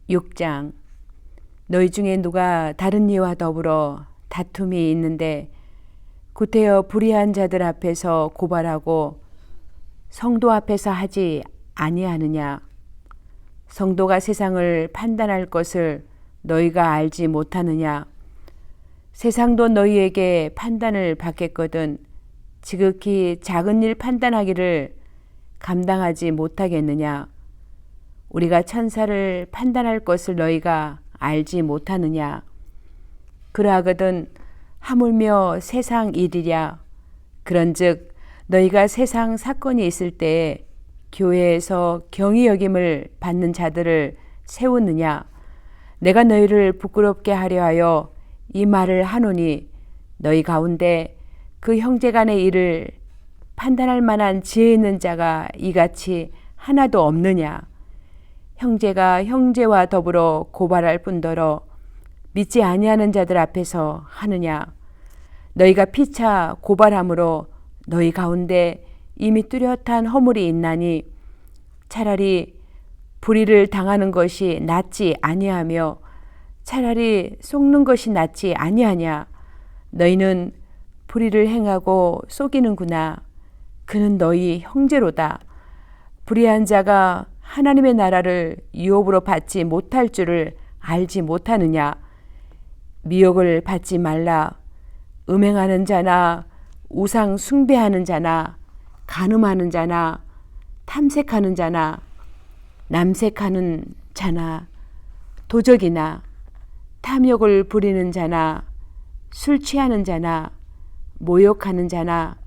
6장. 너희 중에 누가 다른 이와 더불어 다툼이 있는데 구태여 불의한 자들 앞에서 고발하고 성도 앞에서 하지 아니하느냐? 성도가 세상을 판단할 것을 너희가 알지 못하느냐? 세상도 너희에게 판단을 받겠거든 지극히 작은 일 판단하기를 감당하지 못하겠느냐? 우리가 천사를 판단할 것을 너희가 알지 못하느냐? 그러하거든 하물며 세상 일이랴. 그런즉 너희가 세상 사건이 있을 때에 교회에서 경히 여김을 받는 자들을 세우느냐? 내가 너희를 부끄럽게 하려 하여 이 말을 하노니 너희 가운데 그 형제간의 일을 판단할 만한 지혜 있는 자가 이같이 하나도 없느냐? 형제가 형제와 더불어 고발할 뿐더러 믿지 아니하는 자들 앞에서 하느냐? 너희가 피차 고발함으로 너희 가운데 이미 뚜렷한 허물이 있나니 차라리 불의를 당하는 것이 낫지 아니하며 차라리 속는 것이 낫지 아니하냐? 너희는 불의를 행하고 속이는구나. 그는 너희 형제로다. 불의한 자가 하나님의 나라를 유업으로 받지 못할 줄을 알지 못하느냐? 미혹을 받지 말라. 음행하는 자나 우상 숭배하는 자나 간음하는 자나 탐색하는 자나 남색하는 자나 도적이나 탐욕을 부리는 자나 술 취하는 자나 모욕하는 자나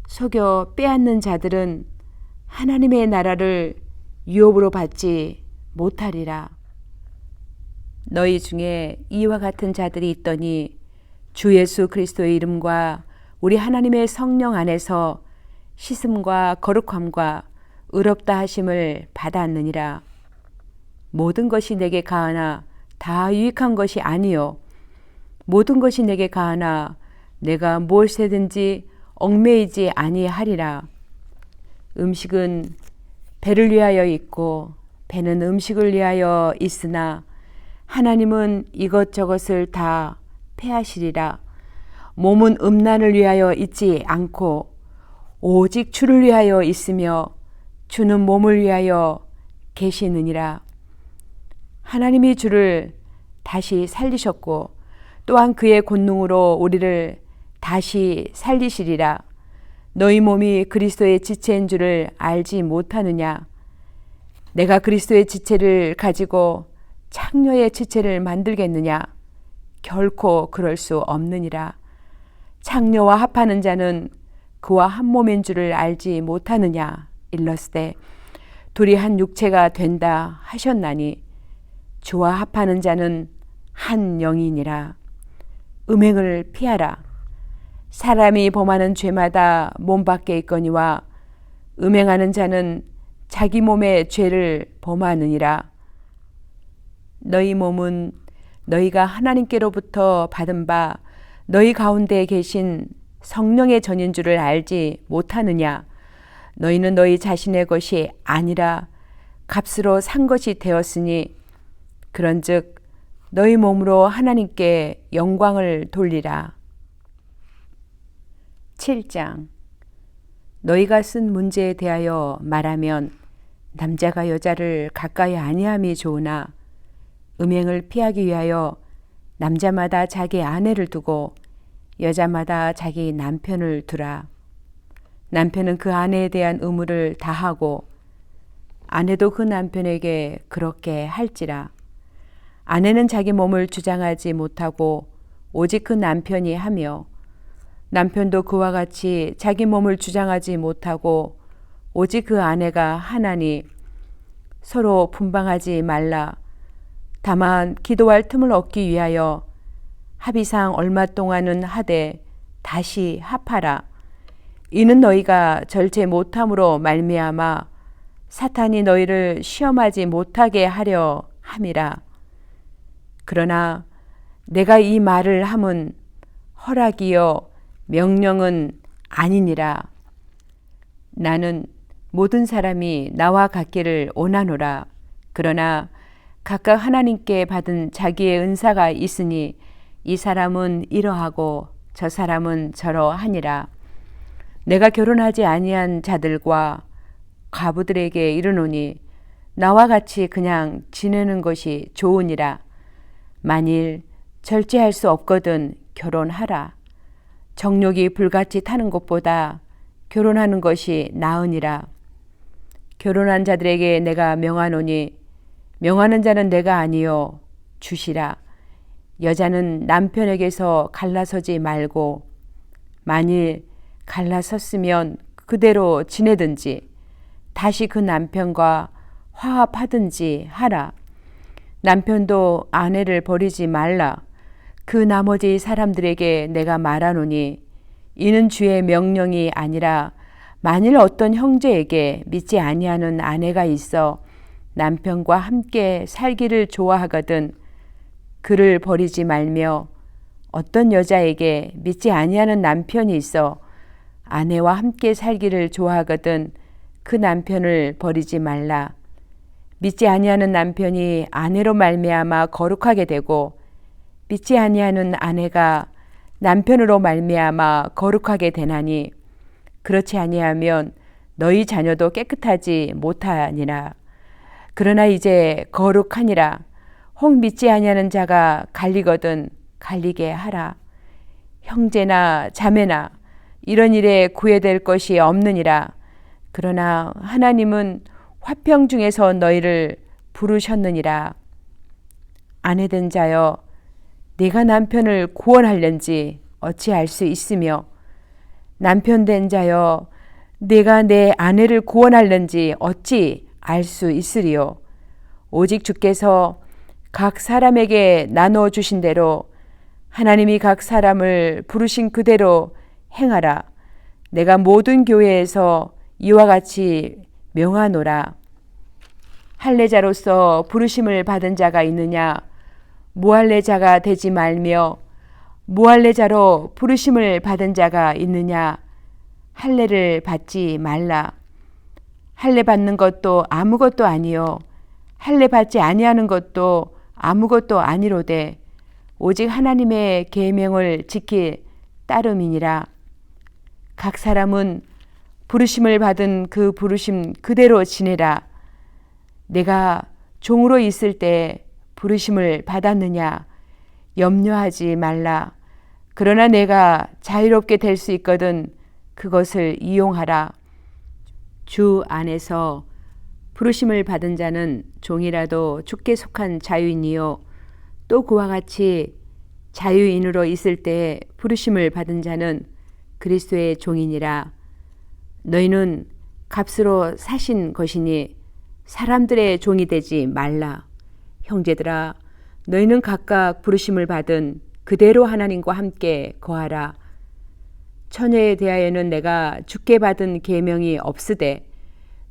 속여 빼앗는 자들은 하나님의 나라를 유업으로 받지 못하리라. 너희 중에 이와 같은 자들이 있더니 주 예수 그리스도의 이름과 우리 하나님의 성령 안에서 씻음과 거룩함과 의롭다 하심을 받았느니라. 모든 것이 내게 가하나 다 유익한 것이 아니요 모든 것이 내게 가하나 내가 무엇이든지 얽매이지 아니하리라. 음식은 배를 위하여 있고 배는 음식을 위하여 있으나 하나님은 이것저것을 다 패하시리라. 몸은 음란을 위하여 있지 않고 오직 주를 위하여 있으며 주는 몸을 위하여 계시느니라. 하나님이 주를 다시 살리셨고 또한 그의 권능으로 우리를 다시 살리시리라. 너희 몸이 그리스도의 지체인 줄을 알지 못하느냐? 내가 그리스도의 지체를 가지고 창녀의 지체를 만들겠느냐? 결코 그럴 수 없느니라. 창녀와 합하는 자는 그와 한 몸인 줄을 알지 못하느냐? 일렀으되 둘이 한 육체가 된다 하셨나니 주와 합하는 자는 한 영이니라. 음행을 피하라. 사람이 범하는 죄마다 몸 밖에 있거니와 음행하는 자는 자기 몸의 죄를 범하느니라. 너희 몸은 너희가 하나님께로부터 받은 바 너희 가운데 계신 성령의 전인 줄을 알지 못하느냐? 너희는 너희 자신의 것이 아니라 값으로 산 것이 되었으니 그런즉 너희 몸으로 하나님께 영광을 돌리라. 7장. 너희가 쓴 문제에 대하여 말하면 남자가 여자를 가까이 아니함이 좋으나 음행을 피하기 위하여 남자마다 자기 아내를 두고 여자마다 자기 남편을 두라. 남편은 그 아내에 대한 의무를 다하고 아내도 그 남편에게 그렇게 할지라. 아내는 자기 몸을 주장하지 못하고 오직 그 남편이 하며 남편도 그와 같이 자기 몸을 주장하지 못하고 오직 그 아내가 하나니 서로 분방하지 말라. 다만 기도할 틈을 얻기 위하여 합의상 얼마 동안은 하되 다시 합하라. 이는 너희가 절제 못함으로 말미암아 사탄이 너희를 시험하지 못하게 하려 함이라. 그러나 내가 이 말을 함은 허락이요 명령은 아니니라. 나는 모든 사람이 나와 같기를 원하노라. 그러나 각각 하나님께 받은 자기의 은사가 있으니 이 사람은 이러하고 저 사람은 저러하니라. 내가 결혼하지 아니한 자들과 과부들에게 이르노니 나와 같이 그냥 지내는 것이 좋으니라. 만일 절제할 수 없거든 결혼하라. 정욕이 불같이 타는 것보다 결혼하는 것이 나으니라. 결혼한 자들에게 내가 명하노니 명하는 자는 내가 아니요 주시라. 여자는 남편에게서 갈라서지 말고 만일 갈라섰으면 그대로 지내든지 다시 그 남편과 화합하든지 하라. 남편도 아내를 버리지 말라. 그 나머지 사람들에게 내가 말하노니 이는 주의 명령이 아니라 만일 어떤 형제에게 믿지 아니하는 아내가 있어 남편과 함께 살기를 좋아하거든 그를 버리지 말며 어떤 여자에게 믿지 아니하는 남편이 있어 아내와 함께 살기를 좋아하거든 그 남편을 버리지 말라. 믿지 아니하는 남편이 아내로 말미암아 거룩하게 되고 믿지 아니하는 아내가 남편으로 말미암아 거룩하게 되나니 그렇지 아니하면 너희 자녀도 깨끗하지 못하니라. 그러나 이제 거룩하니라. 혹 믿지 아니하는 자가 갈리거든 갈리게 하라. 형제나 자매나 이런 일에 구애될 것이 없느니라. 그러나 하나님은 화평 중에서 너희를 부르셨느니라. 아내된 자여 네가 남편을 구원하련지 어찌할 수 있으며 남편 된 자여 네가 내 아내를 구원하련지 어찌 알 수 있으리요. 오직 주께서 각 사람에게 나눠 주신 대로 하나님이 각 사람을 부르신 그대로 행하라. 내가 모든 교회에서 이와 같이 명하노라. 할례자로서 부르심을 받은 자가 있느냐? 무할례자가 되지 말며 무할례자로 부르심을 받은 자가 있느냐? 할례를 받지 말라. 할례 받는 것도 아무것도 아니요 할례 받지 아니하는 것도 아무것도 아니로되 오직 하나님의 계명을 지킬 따름이니라. 각 사람은 부르심을 받은 그 부르심 그대로 지내라. 내가 종으로 있을 때 부르심을 받았느냐? 염려하지 말라. 그러나 내가 자유롭게 될 수 있거든 그것을 이용하라. 주 안에서 부르심을 받은 자는 종이라도 주께 속한 자유인이요 또 그와 같이 자유인으로 있을 때 부르심을 받은 자는 그리스도의 종이니라. 너희는 값으로 사신 것이니 사람들의 종이 되지 말라. 형제들아 너희는 각각 부르심을 받은 그대로 하나님과 함께 거하라. 처녀에 대하여는 내가 주께 받은 계명이 없으되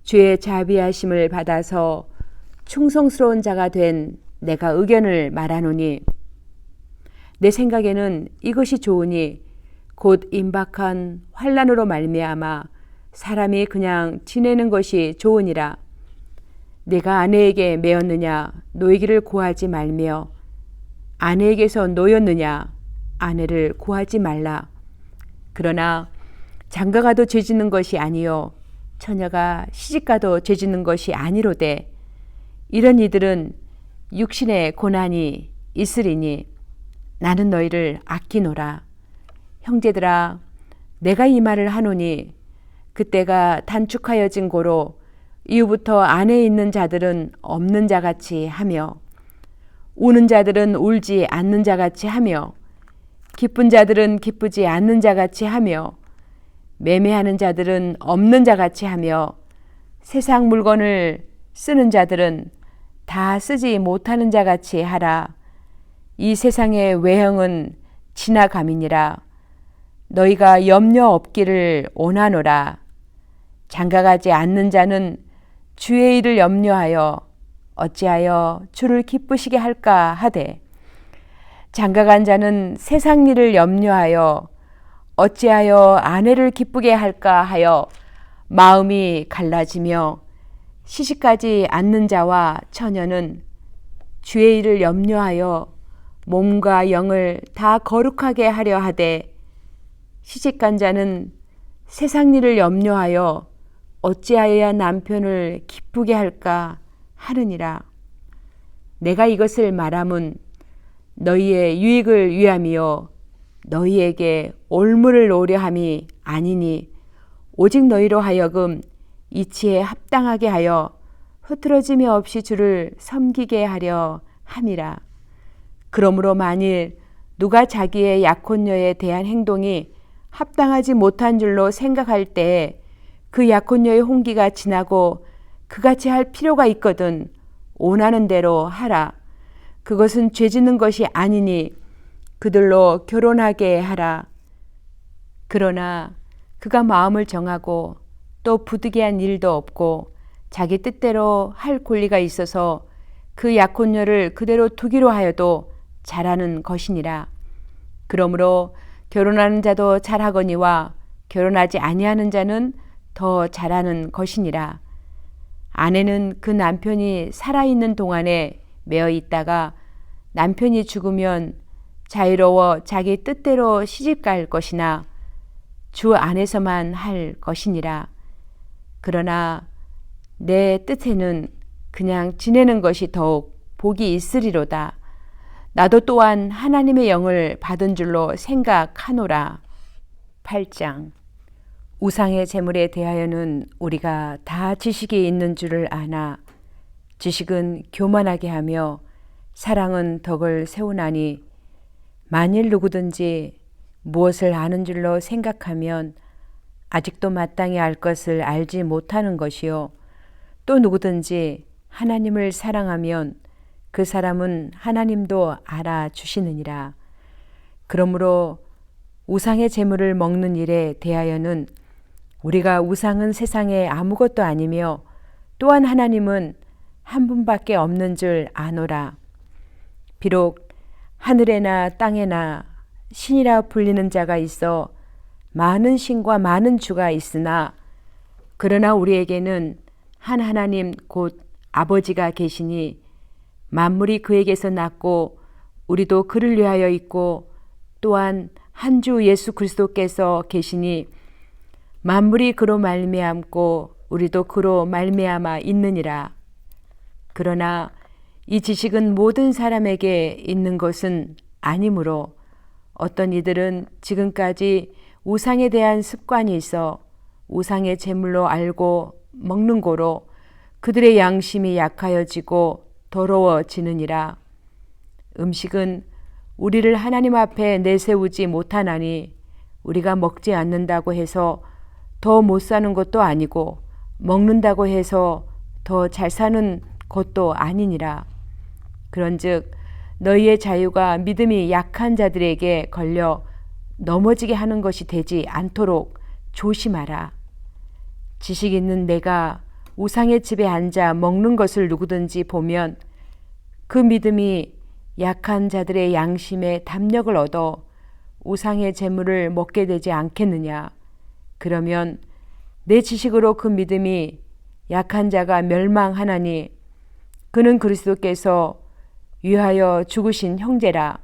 주의 자비하심을 받아서 충성스러운 자가 된 내가 의견을 말하노니 내 생각에는 이것이 좋으니 곧 임박한 환난으로 말미암아 사람이 그냥 지내는 것이 좋으니라. 내가 아내에게 매었느냐 노이기를 구하지 말며 아내에게서 노였느냐 아내를 구하지 말라. 그러나 장가가도 죄짓는 것이 아니요 처녀가 시집가도 죄짓는 것이 아니로되 이런 이들은 육신의 고난이 있으리니 나는 너희를 아끼노라. 형제들아 내가 이 말을 하노니 그때가 단축하여진 고로 이후부터 안에 있는 자들은 없는 자같이 하며 우는 자들은 울지 않는 자같이 하며 기쁜 자들은 기쁘지 않는 자같이 하며 매매하는 자들은 없는 자같이 하며 세상 물건을 쓰는 자들은 다 쓰지 못하는 자같이 하라. 이 세상의 외형은 지나감이니라. 너희가 염려 없기를 원하노라. 장가가지 않는 자는 주의 일을 염려하여 어찌하여 주를 기쁘시게 할까 하되 장가간 자는 세상 일을 염려하여 어찌하여 아내를 기쁘게 할까 하여 마음이 갈라지며 시집가지 않는 자와 처녀는 주의 일을 염려하여 몸과 영을 다 거룩하게 하려 하되 시집간 자는 세상 일을 염려하여 어찌하여야 남편을 기쁘게 할까 하느니라. 내가 이것을 말함은 너희의 유익을 위함이요 너희에게 올무를 놓으려 함이 아니니 오직 너희로 하여금 이치에 합당하게 하여 흐트러짐이 없이 주를 섬기게 하려 함이라. 그러므로 만일 누가 자기의 약혼녀에 대한 행동이 합당하지 못한 줄로 생각할 때에 그 약혼녀의 홍기가 지나고 그같이 할 필요가 있거든 원하는 대로 하라. 그것은 죄짓는 것이 아니니 그들로 결혼하게 하라. 그러나 그가 마음을 정하고 또 부득이한 일도 없고 자기 뜻대로 할 권리가 있어서 그 약혼녀를 그대로 두기로 하여도 잘하는 것이니라. 그러므로 결혼하는 자도 잘하거니와 결혼하지 아니하는 자는 더 잘하는 것이니라. 아내는 그 남편이 살아있는 동안에 매어 있다가 남편이 죽으면 자유로워 자기 뜻대로 시집갈 것이나 주 안에서만 할 것이니라. 그러나 내 뜻에는 그냥 지내는 것이 더욱 복이 있으리로다. 나도 또한 하나님의 영을 받은 줄로 생각하노라. 8장. 우상의 제물에 대하여는 우리가 다 지식이 있는 줄을 아나 지식은 교만하게 하며 사랑은 덕을 세우나니 만일 누구든지 무엇을 아는 줄로 생각하면 아직도 마땅히 알 것을 알지 못하는 것이요 또 누구든지 하나님을 사랑하면 그 사람은 하나님도 알아주시느니라. 그러므로 우상의 제물을 먹는 일에 대하여는 우리가 우상은 세상에 아무것도 아니며 또한 하나님은 한 분밖에 없는 줄 아노라. 비록 하늘에나 땅에나 신이라 불리는 자가 있어 많은 신과 많은 주가 있으나 그러나 우리에게는 한 하나님 곧 아버지가 계시니 만물이 그에게서 났고 우리도 그를 위하여 있고 또한 한 주 예수 그리스도께서 계시니 만물이 그로 말미암고 우리도 그로 말미암아 있느니라. 그러나 이 지식은 모든 사람에게 있는 것은 아니므로 어떤 이들은 지금까지 우상에 대한 습관이 있어 우상의 제물로 알고 먹는 고로 그들의 양심이 약하여지고 더러워지느니라. 음식은 우리를 하나님 앞에 내세우지 못하나니 우리가 먹지 않는다고 해서 더 못 사는 것도 아니고 먹는다고 해서 더 잘 사는 것도 아니니라. 그런즉 너희의 자유가 믿음이 약한 자들에게 걸려 넘어지게 하는 것이 되지 않도록 조심하라. 지식 있는 내가 우상의 집에 앉아 먹는 것을 누구든지 보면 그 믿음이 약한 자들의 양심에 담력을 얻어 우상의 재물을 먹게 되지 않겠느냐. 그러면 내 지식으로 그 믿음이 약한 자가 멸망하나니 그는 그리스도께서 위하여 죽으신 형제라.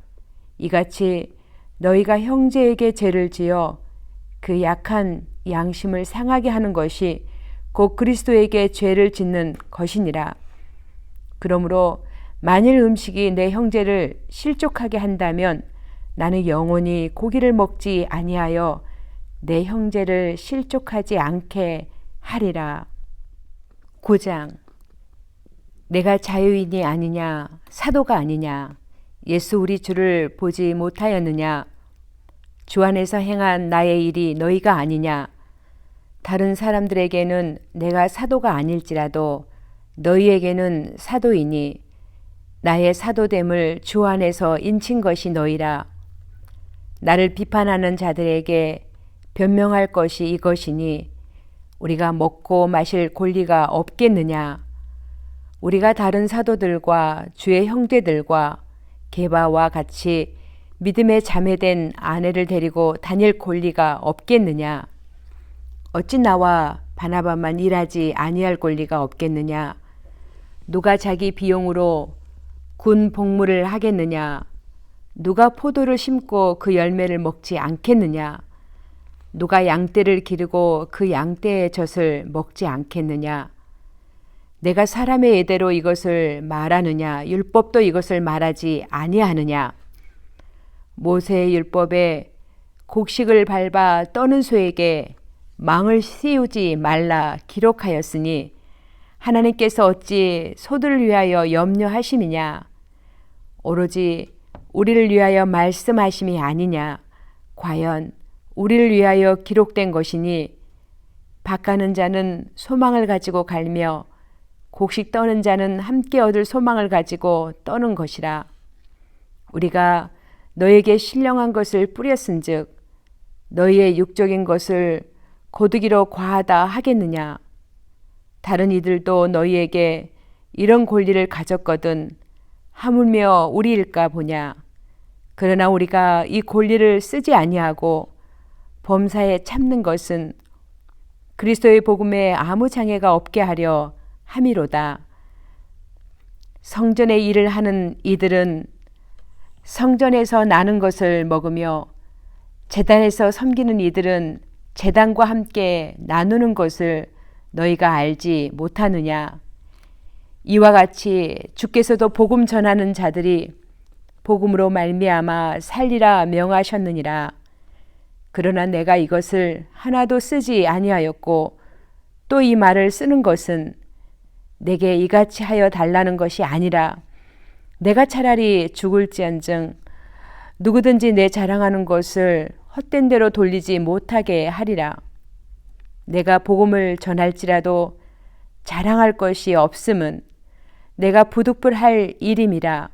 이같이 너희가 형제에게 죄를 지어 그 약한 양심을 상하게 하는 것이 곧 그리스도에게 죄를 짓는 것이니라. 그러므로 만일 음식이 내 형제를 실족하게 한다면 나는 영원히 고기를 먹지 아니하여 내 형제를 실족하지 않게 하리라. 9장. 내가 자유인이 아니냐 사도가 아니냐 예수 우리 주를 보지 못하였느냐 주 안에서 행한 나의 일이 너희가 아니냐 다른 사람들에게는 내가 사도가 아닐지라도 너희에게는 사도이니 나의 사도됨을 주 안에서 인친 것이 너희라. 나를 비판하는 자들에게 변명할 것이 이것이니 우리가 먹고 마실 권리가 없겠느냐. 우리가 다른 사도들과 주의 형제들과 게바와 같이 믿음에 자매된 아내를 데리고 다닐 권리가 없겠느냐. 어찌 나와 바나바만 일하지 아니할 권리가 없겠느냐. 누가 자기 비용으로 군 복무를 하겠느냐? 누가 포도를 심고 그 열매를 먹지 않겠느냐? 누가 양떼를 기르고 그 양떼의 젖을 먹지 않겠느냐? 내가 사람의 예대로 이것을 말하느냐? 율법도 이것을 말하지 아니하느냐? 모세의 율법에 곡식을 밟아 떠는 소에게 망을 씌우지 말라 기록하였으니 하나님께서 어찌 소들을 위하여 염려하심이냐? 오로지 우리를 위하여 말씀하심이 아니냐? 과연 우리를 위하여 기록된 것이니 밭가는 자는 소망을 가지고 갈며 곡식 떠는 자는 함께 얻을 소망을 가지고 떠는 것이라. 우리가 너에게 신령한 것을 뿌렸은즉 너희의 육적인 것을 거두기로 과하다 하겠느냐? 다른 이들도 너희에게 이런 권리를 가졌거든 하물며 우리일까 보냐? 그러나 우리가 이 권리를 쓰지 아니하고 범사에 참는 것은 그리스도의 복음에 아무 장애가 없게 하려 함이로다. 성전의 일을 하는 이들은 성전에서 나는 것을 먹으며 제단에서 섬기는 이들은 제단과 함께 나누는 것을 너희가 알지 못하느냐? 이와 같이 주께서도 복음 전하는 자들이 복음으로 말미암아 살리라 명하셨느니라. 그러나 내가 이것을 하나도 쓰지 아니하였고 또 이 말을 쓰는 것은 내게 이같이 하여 달라는 것이 아니라 내가 차라리 죽을지언정 누구든지 내 자랑하는 것을 헛된 대로 돌리지 못하게 하리라. 내가 복음을 전할지라도 자랑할 것이 없음은 내가 부득불할 일임이라.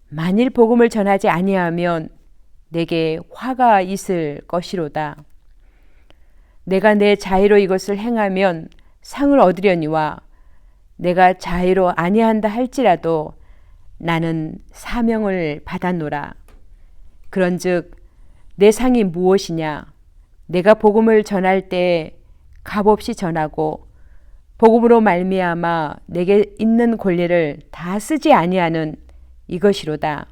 만일 복음을 전하지 아니하면 내게 화가 있을 것이로다. 내가 내 자의로 이것을 행하면 상을 얻으려니와 내가 자의로 아니한다 할지라도 나는 사명을 받았노라. 그런즉 내 상이 무엇이냐? 내가 복음을 전할 때 값없이 전하고 복음으로 말미암아 내게 있는 권리를 다 쓰지 아니하는 이것이로다.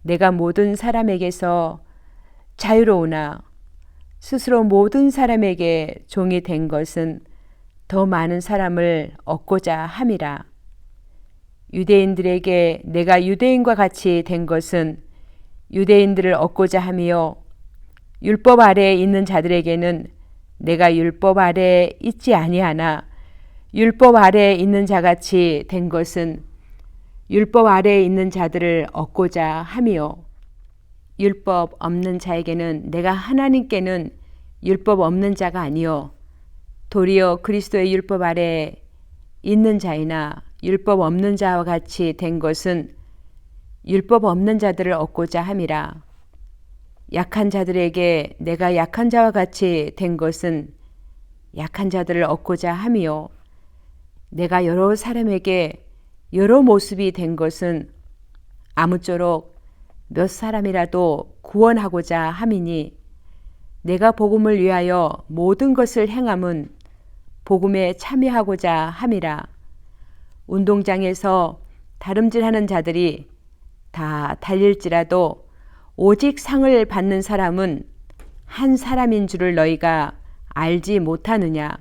내가 모든 사람에게서 자유로우나 스스로 모든 사람에게 종이 된 것은 더 많은 사람을 얻고자 함이라. 유대인들에게 내가 유대인과 같이 된 것은 유대인들을 얻고자 함이요 율법 아래에 있는 자들에게는 내가 율법 아래에 있지 아니하나 율법 아래에 있는 자같이 된 것은 율법 아래에 있는 자들을 얻고자 함이요 율법 없는 자에게는 내가 하나님께는 율법 없는 자가 아니요 도리어 그리스도의 율법 아래에 있는 자이나 율법 없는 자와 같이 된 것은 율법 없는 자들을 얻고자 함이라. 약한 자들에게 내가 약한 자와 같이 된 것은 약한 자들을 얻고자 함이요 내가 여러 사람에게 여러 모습이 된 것은 아무쪼록 몇 사람이라도 구원하고자 함이니 내가 복음을 위하여 모든 것을 행함은 복음에 참여하고자 함이라. 운동장에서 다름질하는 자들이 다 달릴지라도 오직 상을 받는 사람은 한 사람인 줄을 너희가 알지 못하느냐.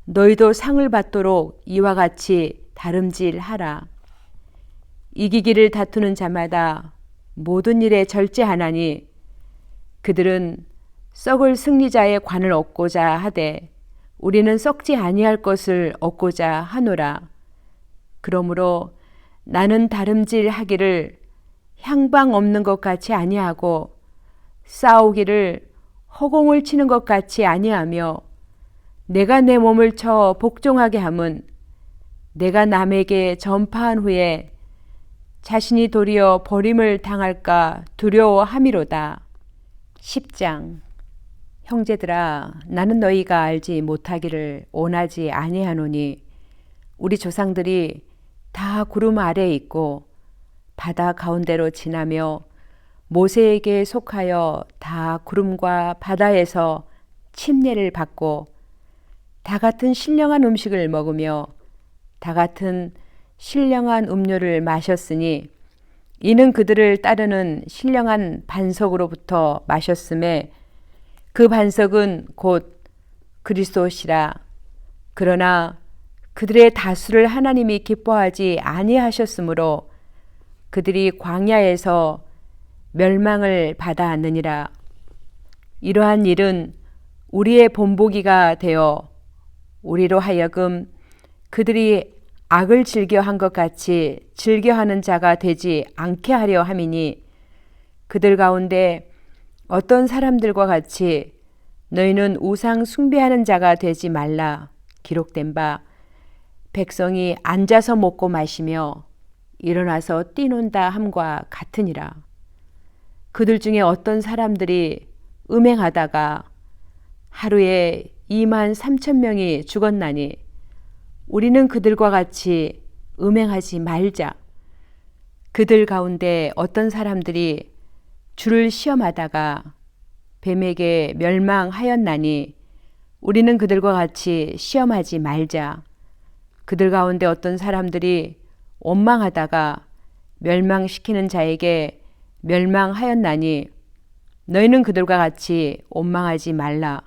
너희도 상을 받도록 이와 같이 다름질하라. 이기기를 다투는 자마다 모든 일에 절제하나니 그들은 썩을 승리자의 관을 얻고자 하되 우리는 썩지 아니할 것을 얻고자 하노라. 그러므로 나는 다름질하기를 향방 없는 것 같이 아니하고 싸우기를 허공을 치는 것 같이 아니하며 내가 내 몸을 쳐 복종하게 함은 내가 남에게 전파한 후에 자신이 도리어 버림을 당할까 두려워함이로다. 10장. 형제들아, 나는 너희가 알지 못하기를 원하지 아니하노니 우리 조상들이 다 구름 아래에 있고 바다 가운데로 지나며 모세에게 속하여 다 구름과 바다에서 침례를 받고 다 같은 신령한 음식을 먹으며 다 같은 신령한 음료를 마셨으니 이는 그들을 따르는 신령한 반석으로부터 마셨음에 그 반석은 곧 그리스도시라. 그러나 그들의 다수를 하나님이 기뻐하지 아니하셨으므로 그들이 광야에서 멸망을 받아왔느니라. 이러한 일은 우리의 본보기가 되어 우리로 하여금 그들이 악을 즐겨한 것 같이 즐겨하는 자가 되지 않게 하려 함이니 그들 가운데 어떤 사람들과 같이 너희는 우상 숭배하는 자가 되지 말라. 기록된 바 백성이 앉아서 먹고 마시며 일어나서 뛰논다 함과 같으니라. 그들 중에 어떤 사람들이 음행하다가 하루에 23,000명이 죽었나니 우리는 그들과 같이 음행하지 말자. 그들 가운데 어떤 사람들이 주를 시험하다가 뱀에게 멸망하였나니 우리는 그들과 같이 시험하지 말자. 그들 가운데 어떤 사람들이 원망하다가 멸망시키는 자에게 멸망하였나니 너희는 그들과 같이 원망하지 말라.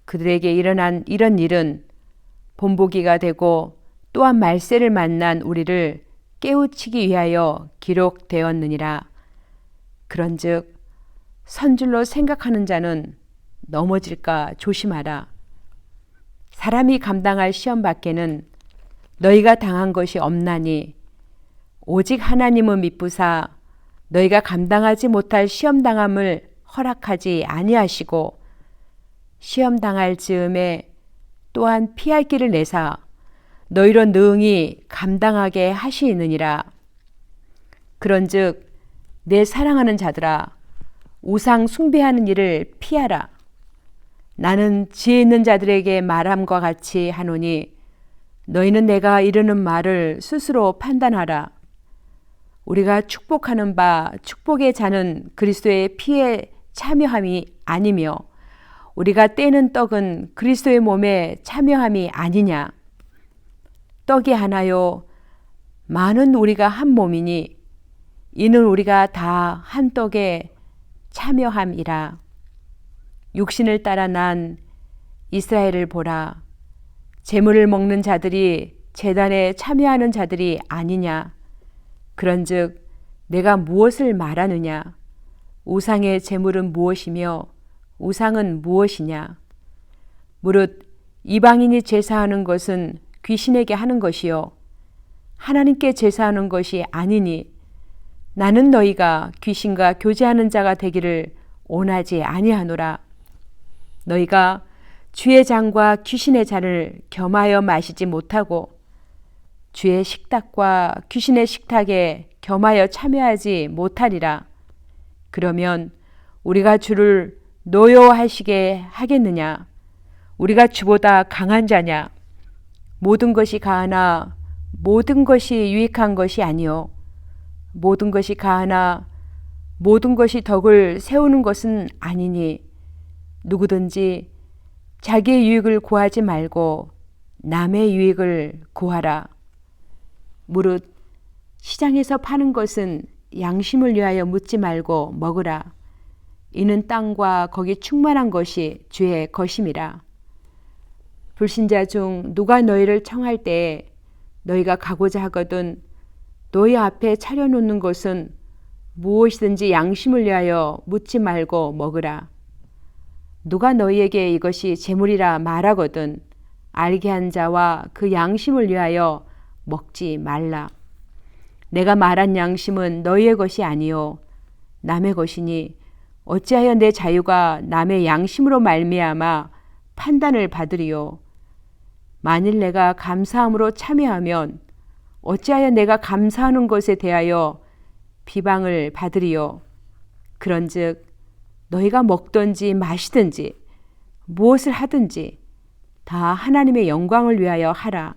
그들에게 일어난 이런 일은 본보기가 되고 또한 말세를 만난 우리를 깨우치기 위하여 기록되었느니라. 그런즉 선줄로 생각하는 자는 넘어질까 조심하라. 사람이 감당할 시험 밖에는 너희가 당한 것이 없나니 오직 하나님은 미쁘사 너희가 감당하지 못할 시험 당함을 허락하지 아니하시고 시험 당할 즈음에 또한 피할 길을 내사 너희로 능히 감당하게 하시느니라. 그런즉 내 사랑하는 자들아 우상 숭배하는 일을 피하라. 나는 지혜 있는 자들에게 말함과 같이 하노니 너희는 내가 이르는 말을 스스로 판단하라. 우리가 축복하는 바 축복의 자는 그리스도의 피에 참여함이 아니며 우리가 떼는 떡은 그리스도의 몸에 참여함이 아니냐. 떡이 하나요 많은 우리가 한 몸이니 이는 우리가 다 한 떡에 참여함이라. 육신을 따라 난 이스라엘을 보라. 제물을 먹는 자들이 제단에 참여하는 자들이 아니냐. 그런즉 내가 무엇을 말하느냐. 우상의 제물은 무엇이며 우상은 무엇이냐. 무릇 이방인이 제사하는 것은 귀신에게 하는 것이요 하나님께 제사하는 것이 아니니 나는 너희가 귀신과 교제하는 자가 되기를 원하지 아니하노라. 너희가 주의 잔과 귀신의 잔을 겸하여 마시지 못하고 주의 식탁과 귀신의 식탁에 겸하여 참여하지 못하리라. 그러면 우리가 주를 노여워하시게 하겠느냐. 우리가 주보다 강한 자냐. 모든 것이 가하나 모든 것이 유익한 것이 아니요 모든 것이 가하나 모든 것이 덕을 세우는 것은 아니니 누구든지 자기의 유익을 구하지 말고 남의 유익을 구하라. 무릇 시장에서 파는 것은 양심을 위하여 묻지 말고 먹으라. 이는 땅과 거기 충만한 것이 주의 것임이라. 불신자 중 누가 너희를 청할 때에 너희가 가고자 하거든 너희 앞에 차려놓는 것은 무엇이든지 양심을 위하여 묻지 말고 먹으라. 누가 너희에게 이것이 재물이라 말하거든 알게 한 자와 그 양심을 위하여 먹지 말라. 내가 말한 양심은 너희의 것이 아니요 남의 것이니 어찌하여 내 자유가 남의 양심으로 말미암아 판단을 받으리요. 만일 내가 감사함으로 참여하면 어찌하여 내가 감사하는 것에 대하여 비방을 받으리요. 그런즉 너희가 먹든지 마시든지 무엇을 하든지 다 하나님의 영광을 위하여 하라.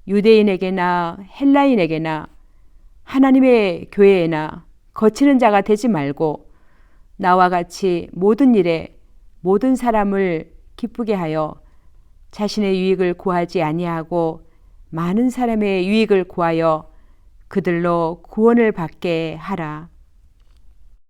유대인에게나 헬라인에게나 하나님의 교회에나 거치는 자가 되지 말고 나와 같이 모든 일에 모든 사람을 기쁘게 하여 자신의 유익을 구하지 아니하고 많은 사람의 유익을 구하여 그들로 구원을 받게 하라.